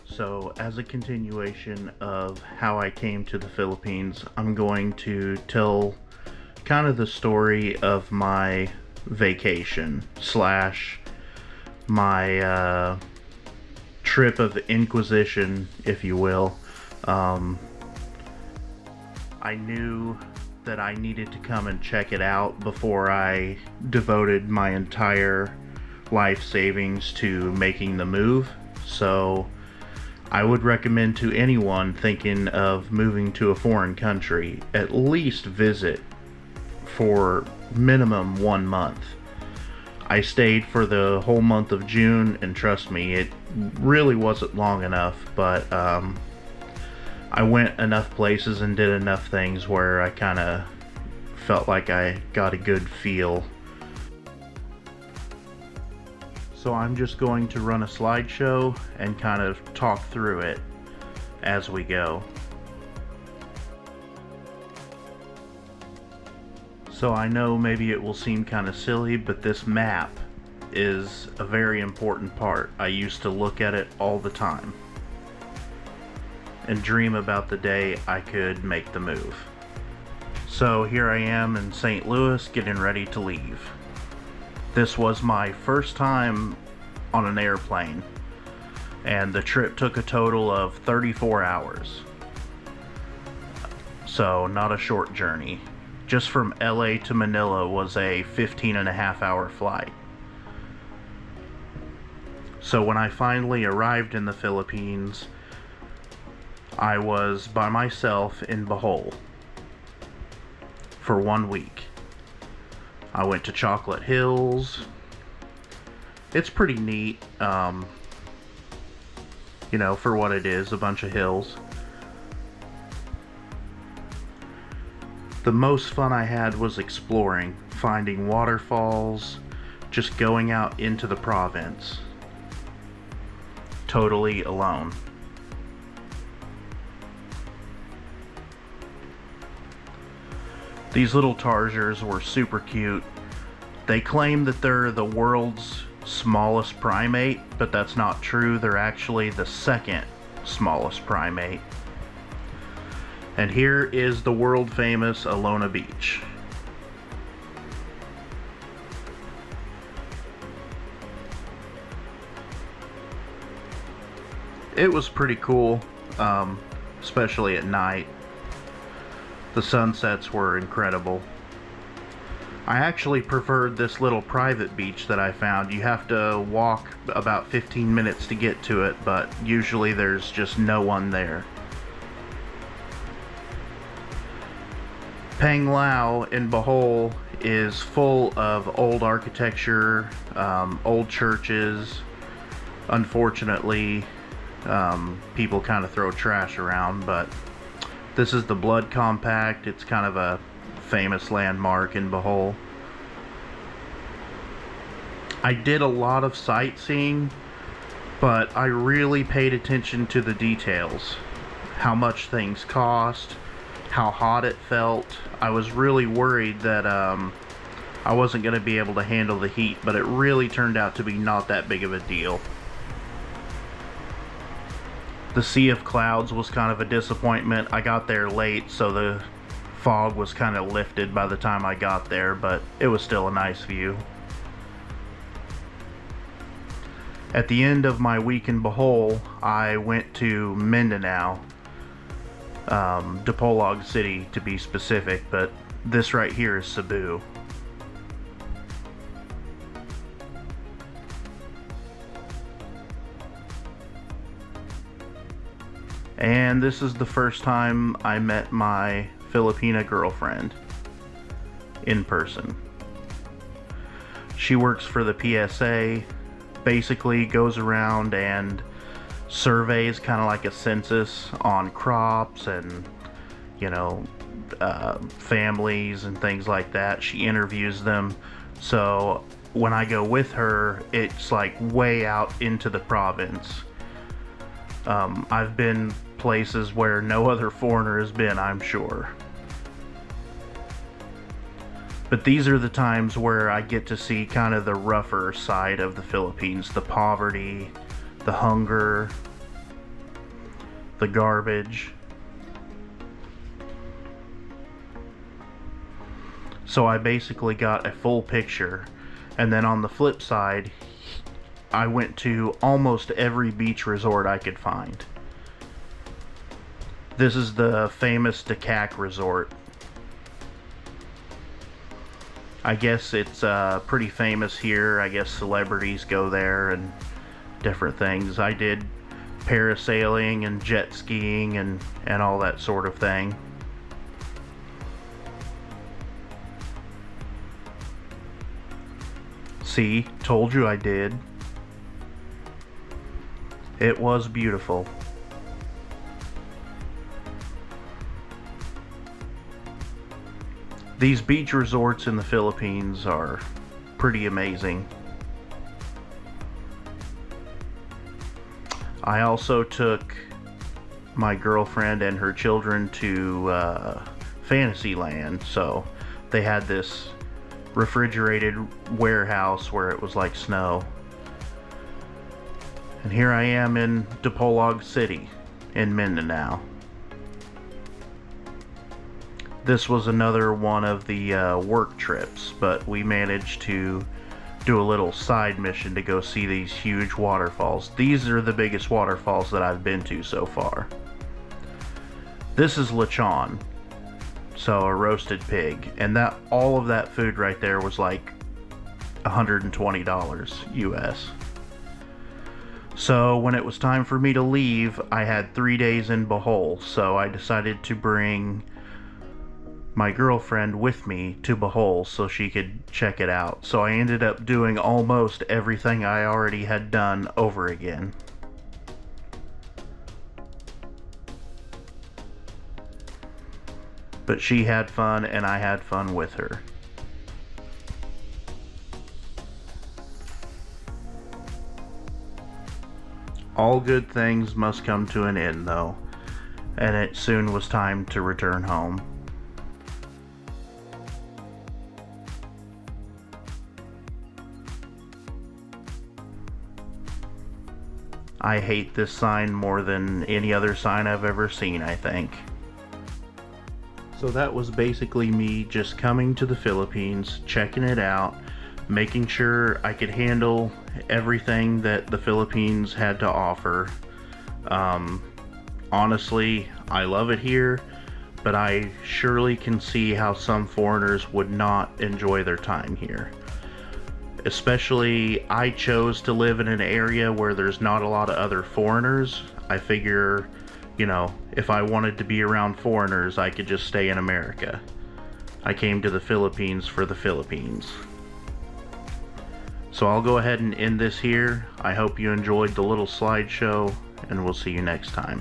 So as a continuation of how I came to the Philippines, I'm going to tell kind of the story of my vacation slash my trip of inquisition, if you will. I knew that I needed to come and check it out before I devoted my entire life savings to making the move. So I would recommend to anyone thinking of moving to a foreign country, at least visit for minimum 1 month. I stayed for the whole month of June, and trust me, it really wasn't long enough, but I went enough places and did enough things where I kind of felt like I got a good feel. So I'm just going to run a slideshow and kind of talk through it as we go. So I know maybe it will seem kind of silly, but this map is a very important part. I used to look at it all the time and dream about the day I could make the move. So here I am in St. Louis getting ready to leave. This was my first time on an airplane, and the trip took a total of 34 hours. So not a short journey. Just from LA to Manila was a 15.5-hour flight. So when I finally arrived in the Philippines, I was by myself in Bohol for 1 week. I went to Chocolate Hills. It's pretty neat, you know, for what it is, a bunch of hills. The most fun I had was exploring, finding waterfalls, just going out into the province, totally alone. These little tarsiers were super cute. They claim that they're the world's smallest primate, but that's not true. They're actually the second smallest primate. And here is the world famous Alona Beach. It was pretty cool, especially at night. The sunsets were incredible. I actually preferred this little private beach that I found. You have to walk about 15 minutes to get to it, but usually there's just no one there. Panglao in Bohol is full of old architecture, old churches. Unfortunately, people kind of throw trash around, but this is the Blood Compact. It's kind of a famous landmark in Bohol. I did a lot of sightseeing, but I really paid attention to the details. How much things cost, how hot it felt. I was really worried that I wasn't going to be able to handle the heat, but it really turned out to be not that big of a deal. The sea of clouds was kind of a disappointment. I got there late, so the fog was kind of lifted by the time I got there, but it was still a nice view. At the end of my week in Bohol, I went to Mindanao, Dipolog City to be specific, but this right here is Cebu. And this is the first time I met my Filipina girlfriend in person. She works for the PSA, basically goes around and surveys, kind of like a census on crops and, you know, families and things like that. She interviews them. So when I go with her, it's like way out into the province. I've been places where no other foreigner has been, I'm sure. But these are the times where I get to see kind of the rougher side of the Philippines, the poverty, the hunger, the garbage. So I basically got a full picture, and then on the flip side, I went to almost every beach resort I could find. This is the famous Decac resort. I guess it's pretty famous here. I guess celebrities go there and different things. I did parasailing and jet skiing and all that sort of thing. See, told you I did. It was beautiful. These beach resorts in the Philippines are pretty amazing. I also took my girlfriend and her children to Fantasyland, so they had this refrigerated warehouse where it was like snow. And here I am in Bohol City in Mindanao. This was another one of the work trips, but we managed to do a little side mission to go see these huge waterfalls. These are the biggest waterfalls that I've been to so far. This is lechon, so a roasted pig, and that all of that food right there was like $120 US. So when it was time for me to leave, I had 3 days in Bohol, so I decided to bring my girlfriend with me to Bohol so she could check it out. So I ended up doing almost everything I already had done over again. But she had fun and I had fun with her. All good things must come to an end though, and it soon was time to return home. I hate this sign more than any other sign I've ever seen, I think. So that was basically me just coming to the Philippines, checking it out, making sure I could handle everything that the Philippines had to offer. Honestly, I love it here, but I surely can see how some foreigners would not enjoy their time here. Especially, I chose to live in an area where there's not a lot of other foreigners. I figure, you know, if I wanted to be around foreigners, I could just stay in America. I came to the Philippines for the Philippines. So I'll go ahead and end this here. I hope you enjoyed the little slideshow, and we'll see you next time.